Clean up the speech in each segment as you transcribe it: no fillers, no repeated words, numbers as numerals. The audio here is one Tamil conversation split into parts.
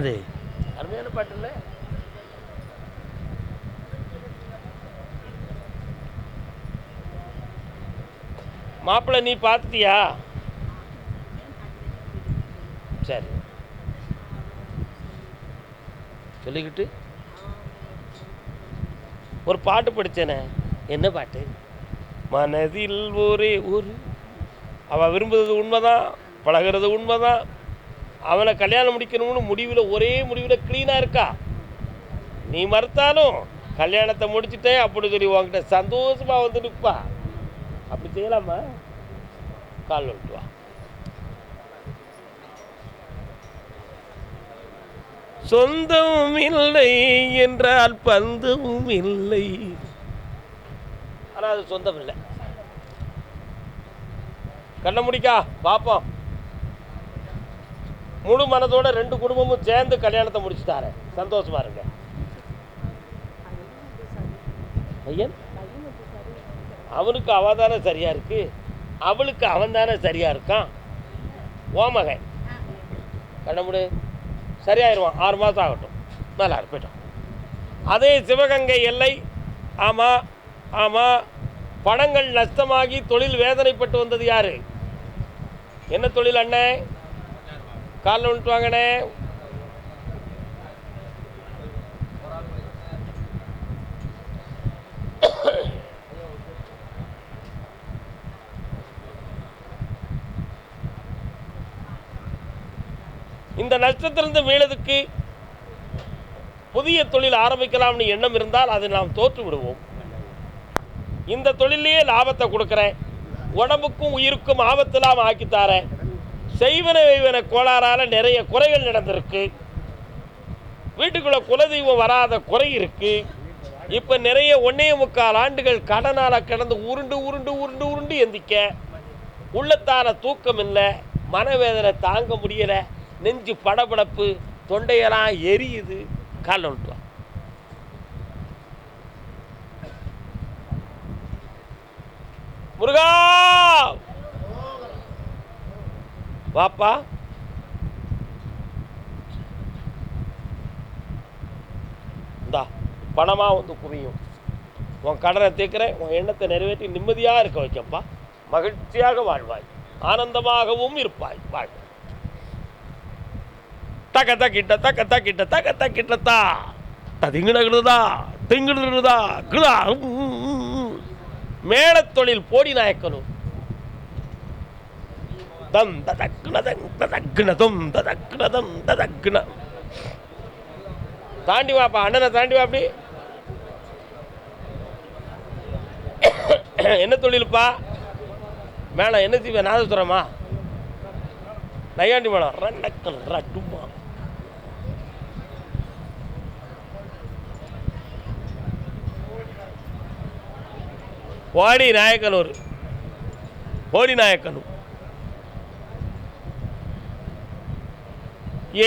அருமையான பாட்டு இல்லை? மாப்பிள்ளை நீ பார்த்துட்டியா? சரி சொல்லிக்கிட்டு ஒரு பாட்டு படித்தேனே, என்ன பாட்டு? மனதில் ஒரே ஒரு, அவள் விரும்புறது உண்மைதான், பழகிறது உண்மைதான், அவனை கல்யாணம் முடிக்கணும்னு முடிவில் ஒரே முடிவில் க்ளீனாக இருக்கா. நீ மறுத்தாலும் கல்யாணத்தை முடிச்சுட்டேன் அப்படி சொல்லி உங்ககிட்ட சந்தோஷமாக வந்து நிற்பா. அப்படி செய்யலாமா? கால் வந்துட்டு வா. சொந்தமும் இல்லை என்றால் பந்தமும் இல்லை, ஆனால் அது சொந்தம் இல்லை. கண்ண முடிக்கா பார்ப்போம். முழு மனதோட ரெண்டு குடும்பமும் சேர்ந்து கல்யாணத்தை முடிச்சுட்டாரு, சந்தோஷமா இருங்க. ஐயன் அவனுக்கு அவ தானே சரியா இருக்கு, அவளுக்கு அவன் தானே சரியா இருக்கான். ஓமகன் கண்ணமுடு சரியாயிருவான், 6 மாதம் ஆகட்டும், நல்லா போயிட்டோம். அதே சிவகங்கை எல்லை, ஆமாம் ஆமாம், பணங்கள் நஷ்டமாகி தொழில் வேதனைப்பட்டு வந்தது யாரு? என்ன தொழில் அண்ணே? காலில் விட்டு வாங்கண்ணே. இந்த நஷ்டத்திலிருந்து மீளதுக்கு புதிய தொழில் ஆரம்பிக்கலாம்னு எண்ணம் இருந்தால் அதை நாம் தோற்று விடுவோம். இந்த தொழிலையே லாபத்தை கொடுக்குறேன், உடம்புக்கும் உயிருக்கும் ஆபத்தில்லாமல் ஆக்கித்தாரேன். செய்வன வைவன கோளாறால் நிறைய குறைகள் நடந்திருக்கு. வீட்டுக்குள்ளே குலதெய்வம் வராத குறை இருக்கு. இப்போ நிறைய 1.25 ஆண்டுகள் கடனால் கிடந்து உருண்டு உருண்டு உருண்டு உருண்டு எந்திக்க உள்ளத்தான தூக்கம் இல்லை, மனவேதனை தாங்க முடியலை, நெஞ்சு படபடப்பு, தொண்டையெல்லாம் எரியுது. காலில் விட்டுவா. முருகா வாப்பா. இந்தா பணமாக வந்து குவியும். உன் கடனை தீர்க்கிறேன், உன் எண்ணத்தை நிறைவேற்றி நிம்மதியாக இருக்க வைக்கப்பா. மகிழ்ச்சியாக வாழ்வாய், ஆனந்தமாகவும் இருப்பாய். வாழ். தக்க தக்கிட்ட தக்க தக்கிட்ட தக்க தக்கிட்டத்தா திங்கிடுதா திங்கிடுதா கிடா. மேளத்தொழில் போடி நாயக்கனும் தம் ததக்குனதம் ததக்குனதும் ததக்குனதம் ததக்குன. தாண்டி வாப்பா, அண்ணனை தாண்டி வா. அப்படி என்ன தொழிலுப்பா? மேளம் என்ன செய்வேன்? நாதசுரமா? நையாண்டி மேளம் ரெண்டக்கல் ரட்டுமா. போடி நாயக்கனூர், போடி நாயக்கனூர்.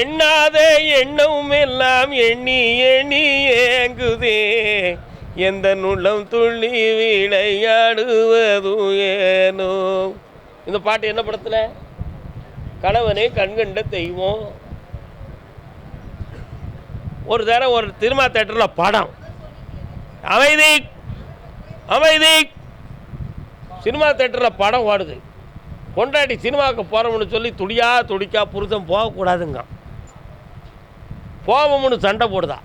எண்ணாத எண்ணவும் எல்லாம் எண்ணி எண்ணி ஏங்குதே, எந்த நுள்ளம் துள்ளி விளையாடுவது ஏனோ. இந்த பாட்டு என்ன படத்தில்? கணவனே கண்கண்ட தெய்வம். ஒரு தடவை ஒரு சினிமா தேட்டரில் படம், அமைதி அமைதி, சினிமா தேட்டரில் படம் ஓடுது. கொண்டாடி சினிமாவுக்கு போகிறோம்னு சொல்லி துடியா துடிக்கா புருஷன் போகக்கூடாதுங்க. போவோம்னு சண்டை போடுதா,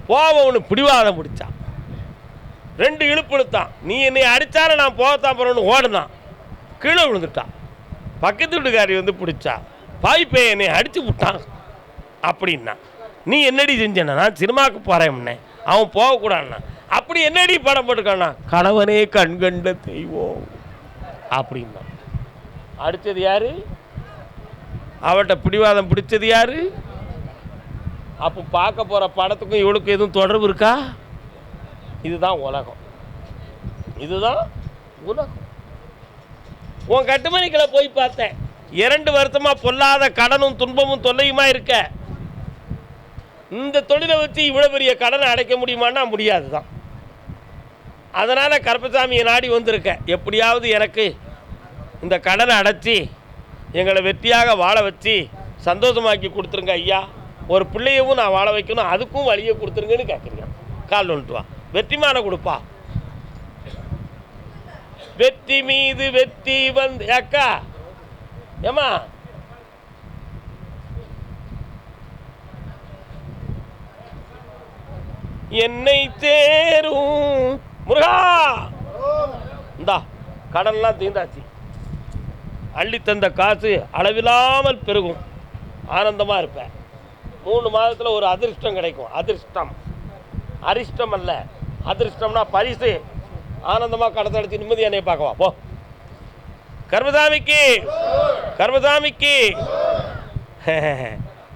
போவோம்னு பிடிவாதம் பிடிச்சான். 2 இழுப்பு இழுத்தான். நீ என்னை அடித்தாலும் நான் போகத்தான் போகிறோன்னு ஓடுனான். கீழே விழுந்துட்டான். பக்கத்து வீட்டுக்காரி வந்து பிடிச்சா, பாய்ப்பே என்னை அடித்து விட்டான் அப்படின்னா. நீ என்னடி செஞ்சேன்னா? நான் சினிமாவுக்கு போகிறேன்னே, அவன் போகக்கூடாதுண்ணா. அப்படி என்னடி படம் போட்டுக்கானா? கணவனே கண்கண்ட தெய்வம் அப்படின்னா. அடித்தது யாரு? அவட்ட பிடிவாதம் பிடிச்சது யாரு? அப்போ பார்க்க போகிற படத்துக்கும் இவளுக்கும் எதுவும் தொடர்பு இருக்கா? இதுதான் உலகம், இதுதான் உலகம். உன் கட்டுமணிக்களை போய் பார்த்தேன். 2 வருஷமாக பொல்லாத கடனும் துன்பமும் தொல்லையுமா இருக்க. இந்த தொழிலை வச்சு இவ்வளோ பெரிய கடனை அடைக்க முடியுமான்னா முடியாது தான். அதனால் கருப்பசாமியை நாடி வந்திருக்க. எப்படியாவது எனக்கு இந்த கடனை அடைச்சி எங்களை வெற்றியாக வாழ வச்சு சந்தோஷமாக்கி கொடுத்துருங்க ஐயா ஒரு பிள்ளையவும் நான் வாழ வைக்கணும், அதுக்கும் வழியை கொடுத்துருங்கன்னு கேட்குறீங்க. கால் வந்துட்டு வா, வெற்றிமான கொடுப்பா. வெற்றி மீது வெற்றி வந்து அக்கா ஏமா என்னை தேரும் முருகா. இந்தா கடன்லாம் தீர்ந்தாச்சு. அள்ளி தந்த காசு அளவில்லாமல் பெருகும். ஆனந்தமாக இருப்பேன். 3 மாதத்தில் ஒரு அதிர்ஷ்டம் கிடைக்கும். அதிர்ஷ்டம், அரிஷ்டம் அல்ல. அதிர்ஷ்டம்னா பரிசு. ஆனந்தமாக கடத்தை அடித்து நிம்மதி என்னை பார்க்கவா போ. கர்மசாமிக்கு கர்மசாமிக்கு.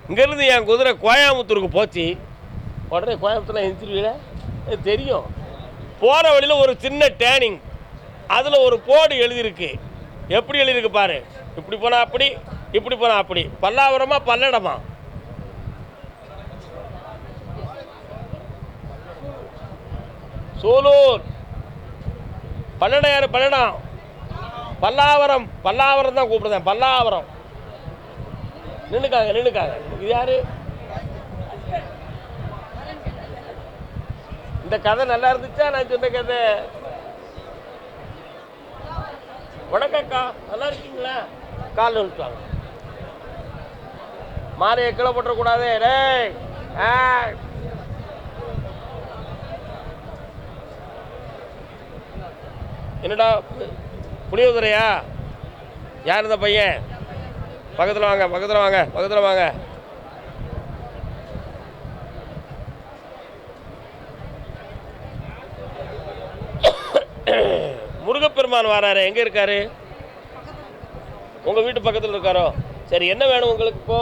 இங்கேருந்து என் குதிரை கோயம்புத்தூருக்கு போச்சு. உடனே கோயம்புத்தூரில் எந்திரிவிட தெரியும். போகிற வழியில் ஒரு சின்ன டேனிங், அதில் ஒரு போர்டு எழுதியிருக்கு. எப்படி எழுதியிருக்கு பாரு. இப்படி போனால் அப்படி, இப்படி போனால் அப்படி. பல்லாவரமா பல்லடமா? சூலூர். பல்லடம் யார்? பல்லடம். பல்லாவரம். பல்லாவரம் தான் கூப்பிடுறேன். பல்லாவரம். நின்றுக்காங்க நின்றுக்காங்க. இது யாரு? இந்த கதை நல்லா இருந்துச்சா? நான் சொன்ன கதை. வணக்கக்கா, நல்லா இருக்கீங்களா? கால் விட்டுவாங்க. மாலையை கீழே போட்டக்கூடாது. டேய் என்னடா புளியோதரையா? யார் இந்த பையன்? பக்கத்தில் வாங்க, பக்கத்தில் வாங்க, பக்கத்தில் வாங்க. முருகப்பெருமான் வராரு. எங்கே இருக்காரு? உங்கள் வீட்டு பக்கத்தில் இருக்காரோ? சரி, என்ன வேணும் உங்களுக்கு இப்போ?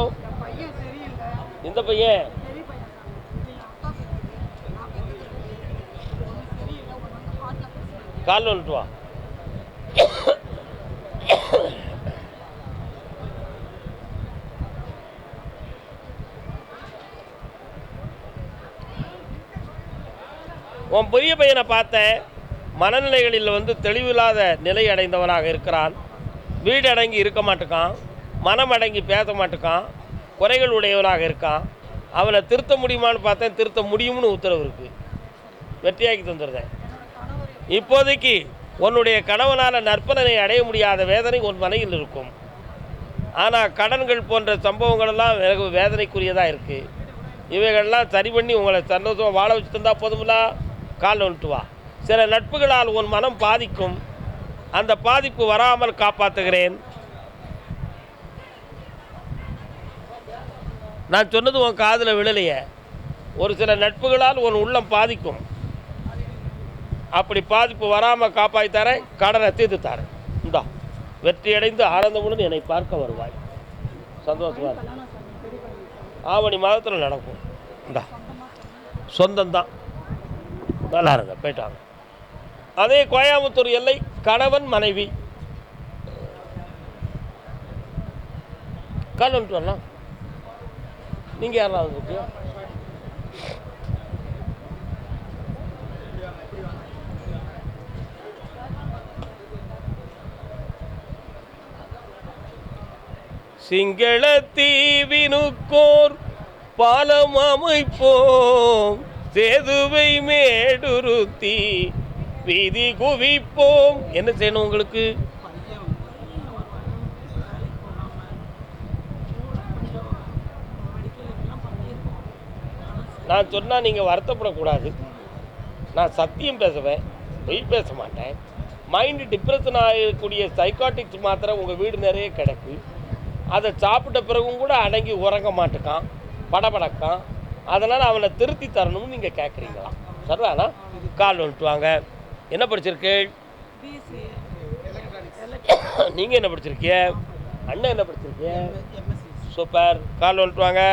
இந்த பையன் கால் வந்துட்டு வா. உன் பெரிய பையனை பார்த்தேன். மனநிலைகளில் தெளிவில்லாத நிலை அடைந்தவனாக இருக்கிறான். வீடு அடங்கி இருக்க மாட்டேக்கான், மனம் அடங்கி பேச மாட்டேக்கான், குறைகள் உடையவனாக இருக்கான். அவனை திருத்த முடியுமான்னு பார்த்தேன். திருத்த முடியும்னு உத்தரவு இருக்குது. வெற்றியாக்கி தந்துடுறேன். இப்போதைக்கு உன்னுடைய கணவனால் நற்பலனை அடைய முடியாத வேதனை உன் மனையில் இருக்கும். ஆனால் கடன்கள் போன்ற சம்பவங்களெல்லாம் வேதனைக்குரியதாக இருக்குது. இவைகள்லாம் சரி பண்ணி உங்களை சந்தோஷமாக வாழ வச்சு தந்தால் போதுங்களா? கால் வந்துட்டு வா. சில நட்புகளால் உன் மனம் பாதிக்கும். அந்த பாதிப்பு வராமல் காப்பாற்றுகிறேன். நான் சொன்னது உன் காதில் விழலையே. ஒரு சில நட்புகளால் உன் உள்ளம் பாதிக்கும். அப்படி பாதிப்பு வராமல் காப்பாற்றி தரேன். கடனை தீர்த்து தரேன். இந்தா வெற்றியடைந்து ஆனந்தமுடன் என்னை பார்க்க வருவாய். சந்தோஷமாக இருக்கு. ஆவணி மாதத்தில் நடக்கும். இந்தா சொந்தம்தான். நல்லா இருங்க, போயிட்டாங்க. அதே கோயம்புத்தூர் எல்லை. கணவன் மனைவி. கால் வந்துட்டு வரலாம். நீங்கள் யாரெல்லாம் வந்துருக்கீங்க? சிங்கள தீவினுக்கோர் பாலம் அமைப்போம், சேதுவை மேடுருத்தி வீதி குவிப்போம். என்ன செய்யணும் உங்களுக்கு? நான் சொன்னால் நீங்கள் வருத்தப்படக்கூடாது. நான் சத்தியம் பேசுவேன், பொய் பேச மாட்டேன். மைண்டு டிப்ரெஷன் ஆகக்கூடிய சைக்காட்டிக்ஸ் மாத்திரை உங்கள் வீடு நிறைய கிடக்கு. அதை சாப்பிட்ட பிறகும் கூட அடங்கி உறங்க மாட்டேக்கான், படபடக்கான். அதனால் அவனை திருத்தி தரணும்னு நீங்கள் கேட்குறீங்களா? சரிதானா? கால் வந்துட்டு வாங்க. என்ன படிச்சிருக்கு? நீங்கள் என்ன படிச்சிருக்கிய? அண்ணன் என்ன படிச்சிருக்கிய? சூப்பர். கால் வந்துட்டு வாங்க.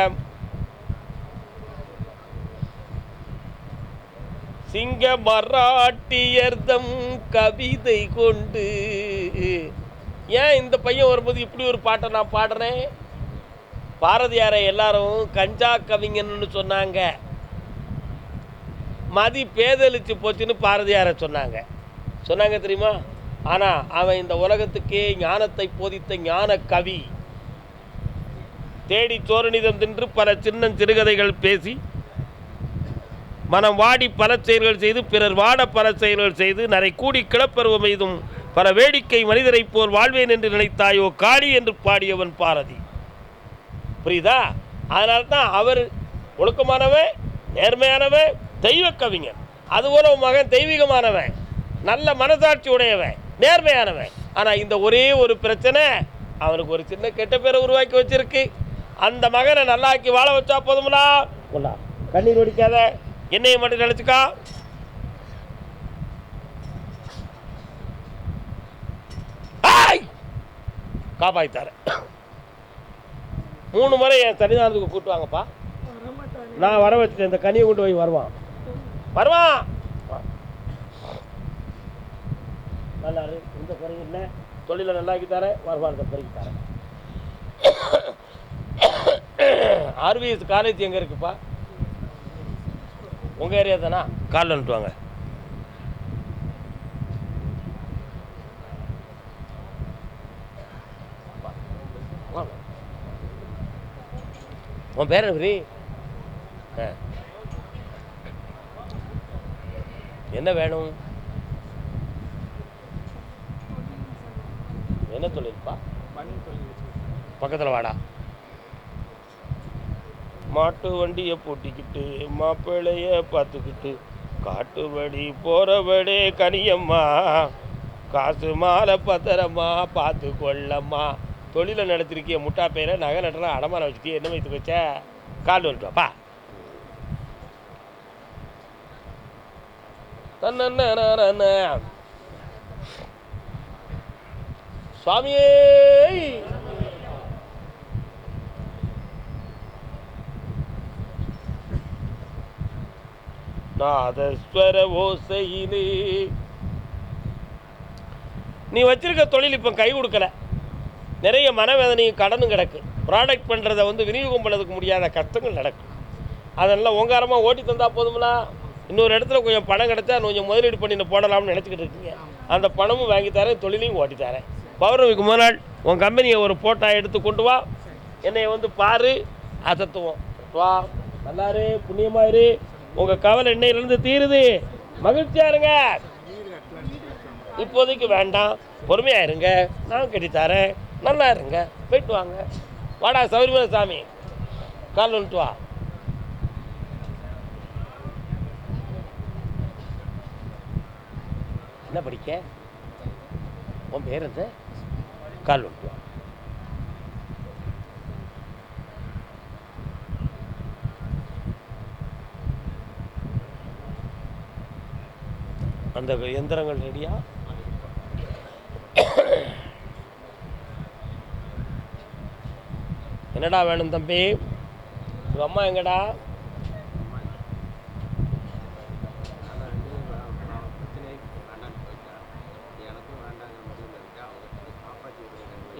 சிங்க மராட்டியர்தம் கவிதை கொண்டு. ஏன் இந்த பையன் வரும்போது இப்படி ஒரு பாட்டை நான் பாடுறேன்? பாரதியாரை எல்லாரும் கஞ்சா கவிஞன்னு சொன்னாங்க. மதி பேதலிச்சு போச்சுன்னு பாரதியாரை சொன்னாங்க தெரியுமா? ஆனால் அவன் இந்த உலகத்துக்கே ஞானத்தை போதித்த ஞான கவி. தேடி சோறுநிதம் தின்று பல சிறுகதைகள் பேசி மனம் வாடி பல செயல்கள் செய்து பிறர் வாட பல செயல்கள் செய்து நரை கூடி கிளப்பருவம் எய்தும் பல வேடிக்கை மனிதரை போல் வாழ்வேன் என்று நினைத்தாயோ காளி என்று பாடியவன் பாரதி. புரியுதா? அதனால்தான் அவர் ஒழுக்கமானவன், நேர்மையானவன், தெய்வ கவிஞர். அதுபோல மகன் தெய்வீகமானவன், நல்ல மனசாட்சி உடையவன், நேர்மையானவன். ஆனால் இந்த ஒரே ஒரு பிரச்சனை அவனுக்கு ஒரு சின்ன கெட்ட பேரை உருவாக்கி வச்சிருக்கு. அந்த மகனை நல்லாக்கி வாழ வச்சா போதும்லா. கண்ணீர் ஒடிக்காத, என்னையை மட்டும் நினைச்சுக்கா. காப்பாத்தார 3 முறை என் சன்னிதானத்துக்கு கூட்டு வாங்கப்பா. நான் வர வச்சுட்டேன். இந்த கனியை கொண்டு போய் வருவான். நல்லா இந்த குறையும் இல்லை, தொழிலை நல்லாக்கி தரேன், வருமானத்தை பெருக்கி தரேன். ஆர்விஎஸ் காலேஜ் எங்கே இருக்குப்பா? உங்கள் ஏரியா தானா? காலில் அனுப்புவாங்க. உன் பேர் எப்படி? என்ன வேணும்? என்ன தொழில்ப்பா? பக்கத்தில் வாடா. மாட்டு வண்டியை பூட்டிக்கிட்டு மாப்பிள்ளைய பார்த்துக்கிட்டு காட்டுபடி போகிறபடி கனியம்மா காசு மாலை பத்திரமா பார்த்து கொள்ளம்மா. தொழிலை நடத்திருக்கிய முட்டா பேரை நகை நட்டுற அடமானம் வச்சுட்டு என்ன வைத்து வச்ச? கால் வந்துட்டுவாப்பா. சுவாமியே நாதஸ்வர ஓசையிலே நீ வச்சிருக்க தொழில் இப்போ கை கொடுக்கல. நிறைய மனவேதனையும் கடனும் கிடக்கு. ப்ராடக்ட் பண்ணுறதை விநியோகம் பண்ணதுக்கு முடியாத கஷ்டங்கள் நடக்கும். அதெல்லாம் ஓங்காரமாக ஓட்டி தந்தால் போதுங்களா? இன்னொரு இடத்துல கொஞ்சம் பணம் கிடச்சா கொஞ்சம் முதலீடு பண்ணி போடலாம்னு நினச்சிக்கிட்டு இருக்கீங்க. அந்த பணமும் வாங்கி தரேன், தொழிலையும் ஓட்டி தரேன். பௌர்ணமிக்கு முன்னாள் உன் கம்பெனியை ஒரு ஃபோட்டோ எடுத்து கொண்டு வா. என்னை பாரு, அசத்துவோம். வா, நல்லாரு, புண்ணியமாயிரு. உங்கள் கவலை இன்னையிலேருந்து தீருது. மகிழ்ச்சியாக இருங்க. இப்போதைக்கு வேண்டாம், பொறுமையாக இருங்க. நான் கட்டித்தரேன். நல்லா இருங்க. போயிட்டு வாங்க. வாடா சௌரியமான சாமி, கால் வந்துட்டு வா. என்ன படிக்க? உன் பேர் என்ன? கால் வந்துட்டு வா. அந்த எந்திரங்கள் ரெடியா? என்னடா வேணும் தம்பி? உங்க அம்மா எங்கடா?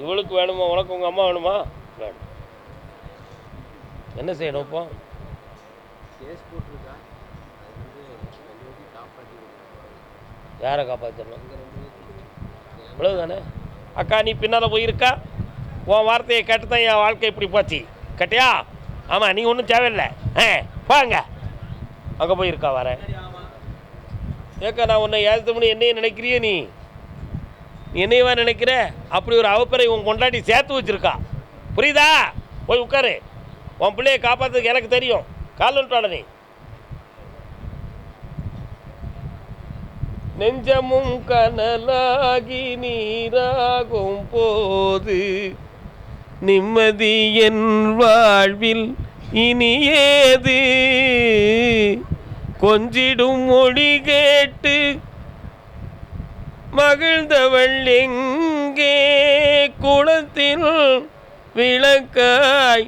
இவளுக்கு வேணுமா? உனக்கு உங்க அம்மா வேணுமா? வேணும். என்ன செய்யணும் இப்போ? யாரை காப்பாற்றணும்? இவ்வளவுதானே. அக்கா நீ பின்னால் போயிருக்கா? உன் வார்த்தையை கேட்டு தான் என் வாழ்க்கை இப்படி போச்சு. கேட்டியா? ஆமாம், நீ ஒன்றும் தேவையில்லை. வாங்க, அங்கே போயிருக்கா. வரேன். ஏக்கா நான் உன்னை ஏற்றுமுன்னு என்னையே நினைக்கிறிய? நீ என்னையவா நினைக்கிற? அப்படி ஒரு அவப்பரை உன் கொண்டாடி சேர்த்து வச்சுருக்கா. புரியுதா? போய் உட்காரு. உன் பிள்ளையை காப்பாற்றுறதுக்கு எனக்கு தெரியும். கால் வந்துட்டாட நீ. நெஞ்சமும் கனலாகி நீராகும் போது நிம்மதி என் வாழ்வில் இனியேது. கொஞ்சிடும் மொழி கேட்டு மகிழ்ந்தவள் எங்கே? குளத்தில் விளக்காய்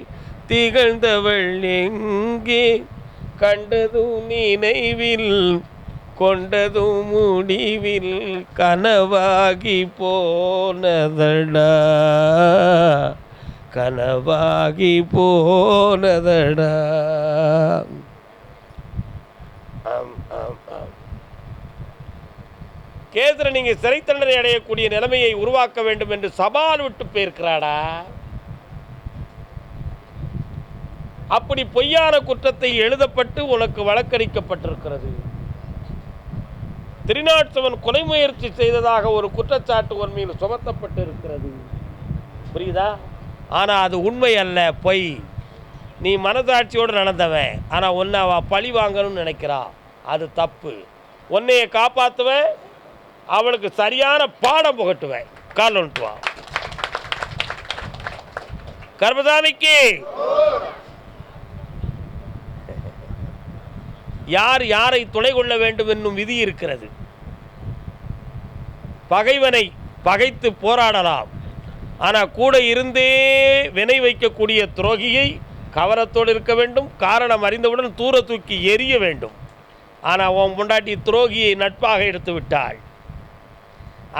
திகழ்ந்தவள் எங்கே? கண்டதும் நினைவில் கொண்டதும் முடிவில் கனவாகி போனதடா, கனவாகி போனதடா. கேசர நீங்க சிறை தண்டனை அடையக்கூடிய நிலைமையை உருவாக்க வேண்டும் என்று சவால் விட்டு போயிருக்கிறாடா. அப்படி பொய்யான குற்றத்தை எழுதப்பட்டு உனக்கு வழக்கறிக்கப்பட்டிருக்கிறது. திருநாட்சவன் கொலை முயற்சி செய்ததாக ஒரு குற்றச்சாட்டு உன் மீது சுமத்தப்பட்டு இருக்கிறது. புரியுதா? ஆனால் அது உண்மை அல்ல, பொய். நீ மனசாட்சியோடு நடந்தவன், ஆனால் உன்னை அவள் பழி வாங்கணும்னு நினைக்கிறா. அது தப்பு. உன்னையை காப்பாற்றுவேன், அவளுக்கு சரியான பாடம் புகட்டுவேன். கால் ஒன்றுவா கர்மசாமிக்கு. யார் யாரை துணை கொள்ள வேண்டும் என்னும் விதி இருக்கிறது. பகைவனை பகைத்து போராடலாம், ஆனால் கூட இருந்தே வினை வைக்கக்கூடிய துரோகியை கவனத்தோடு இருக்க வேண்டும். காரணம் அறிந்தவுடன் தூர தூக்கி எரிய வேண்டும். ஆனால் உன் பொண்டாட்டி துரோகியை நட்பாக எடுத்து விட்டாள்.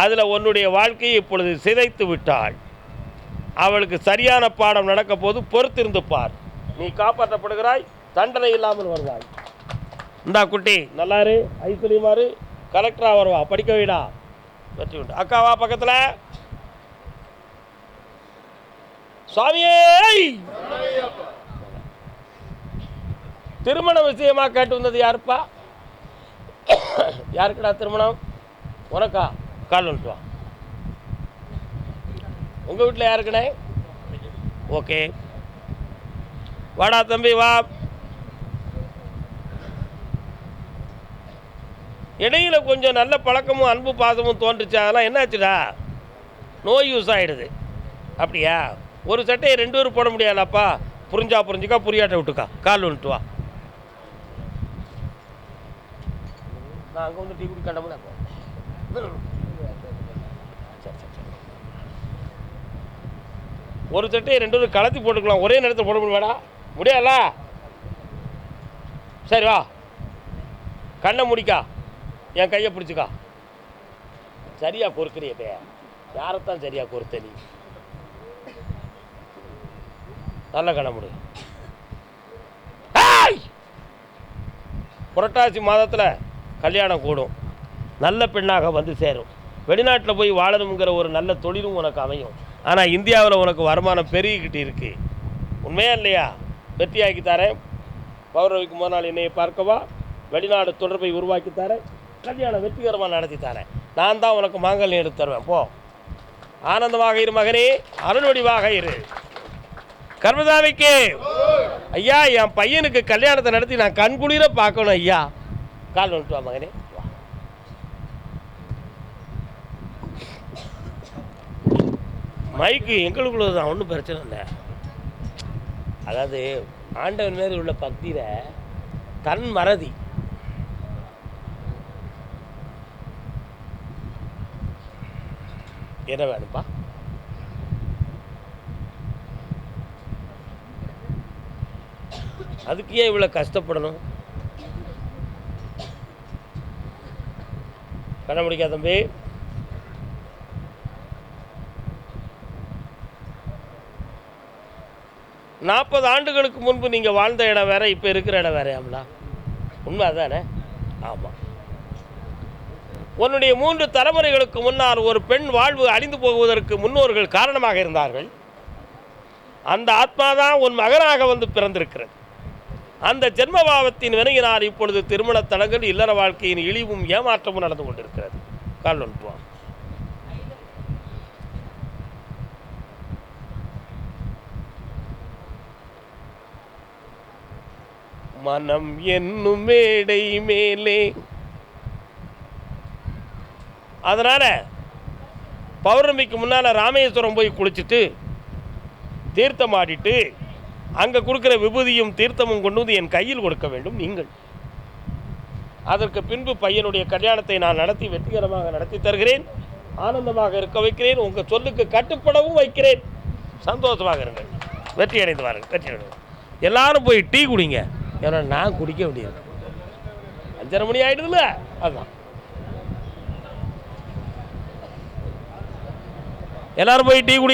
அதில் உன்னுடைய வாழ்க்கையை இப்பொழுது சிதைத்து விட்டாள். அவளுக்கு சரியான பாடம் நடக்க போது பொறுத்திருந்து பார். நீ காப்பாற்றப்படுகிறாய், தண்டனை இல்லாமல் வருவாய். இந்தா குட்டி, நல்லாரு, ஐஸ்வர்யமாரு, கலெக்டரா வருவா, படிக்க வைடா, வெற்றி உண்டு. அக்காவா பக்கத்தில். சுவாமியே, திருமண விஷயமா கேட்டு வந்தது யாருப்பா? யாருக்குடா திருமணம்? உனக்கா? கால் வந்துட்டு வா. உங்கள் வீட்டில் யாருக்குண்ணே? ஓகே, வாடா தம்பி வா. இடையில கொஞ்சம் நல்ல பழக்கமும் அன்பு பாசமும் தோன்றுச்சு, அதெல்லாம் என்னாச்சுடா? நோய் யூஸ் ஆகிடுது. அப்படியா? ஒரு சட்டையை 2 பேரும் போட முடியாதாப்பா? புரிஞ்சா புரிஞ்சுக்கா, புரியாட்ட விட்டுக்கா. கால் வந்துட்டு வா. நான் அங்கே வந்து டீ குடி கண்டமுன்னா ஒரு சட்டையை 2 பேரும் கலத்தி போட்டுக்கலாம், ஒரே நேரத்தில் போட முடியாடா? முடியாதா? சரி வா, கண்ணை முடிக்கா, என் கையை பிடிச்சிக்கா. சரியா பொறுக்கிறியப்பே, யாரைத்தான் சரியா பொறுத்த நீ? நல்ல கண்ணை முடி. புரட்டாசி மாதத்தில் கல்யாணம் கூடும், நல்ல பெண்ணாக வந்து சேரும். வெளிநாட்டில் போய் வாழணுங்கிற ஒரு நல்ல தொழிலும் உனக்கு அமையும். ஆனால் இந்தியாவில் உனக்கு வருமானம் பெருகிக்கிட்டு இருக்கு. உண்மையா இல்லையா? வெற்றியாக்கி தரேன். பௌர்ணமிக்கு முதல் நாள் என்னையை பார்க்கவா, வெளிநாடு தொடர்பை உருவாக்கி தரேன், கல்யாணம் வெற்றிகரமாக நடத்தி தரேன். நான் தான் உனக்கு மாங்கல்யம் எடுத்து தருவேன். போ, ஆனந்தமாக இரு மகனே, அருள்வடிவாக இரு. கர்மசாமிக்கு ஐயா, என் பையனுக்கு கல்யாணத்தை நடத்தி நான் கண்குளிர பார்க்கணும் ஐயா. கால் வந்துட்டு வா மகனே. மைக்கு எங்களுக்குள்ளது தான், ஒன்றும் பிரச்சனை இல்லை. அதாவது ஆண்டவன் மேல் உள்ள பக்தியில் தன் மறதி. என்ன வேணுப்பா? அதுக்கு ஏன் இவ்வளோ கஷ்டப்படணும்? கண்ண முடிக்கா தம்பி. நாற்பது ஆண்டுகளுக்கு முன்பு நீங்கள் வாழ்ந்த இடம் வேற, இப்போ இருக்கிற இடம் வேறையாம்லா? உண்மை அதானே? ஆமாம். உன்னுடைய 3 தலைமுறைகளுக்கு முன்னால் ஒரு பெண் வாழ்வு அழிந்து போகுவதற்கு முன்னோர்கள் காரணமாக இருந்தார்கள். அந்த ஆத்மா தான் உன் மகனாக வந்து பிறந்திருக்கிறது. அந்த ஜென்மபாவத்தின் வினையினால் இப்பொழுது திருமண தடங்கள், இல்லற வாழ்க்கையின் இழிவும் ஏமாற்றமும் நடந்து கொண்டிருக்கிறது. கால் ஒன்றுவான். மனம் என்னும் மேடை மேலே. அதனால பௌர்ணமிக்கு முன்னால் ராமேஸ்வரம் போய் குளிச்சுட்டு தீர்த்தம் ஆடிட்டு அங்கே கொடுக்குற விபூதியும் தீர்த்தமும் கொண்டு வந்து என் கையில் கொடுக்க வேண்டும் நீங்கள். அதற்கு பின்பு பையனுடைய கல்யாணத்தை நான் நடத்தி வெற்றிகரமாக நடத்தி தருகிறேன். ஆனந்தமாக இருக்க வைக்கிறேன். உங்கள் சொல்லுக்கு கட்டுப்படவும் வைக்கிறேன். சந்தோஷமாக இருங்கள். வெற்றி அடைந்து வாருங்கள். வெற்றி அடைந்து எல்லாரும் போய் டீ குடிங்க. ஏன்னா நான் குடிக்க முடியாது, 5:30 மணி ஆகிடுதுல்ல. அதுதான் எல்லாரும் போய் டீ குடி.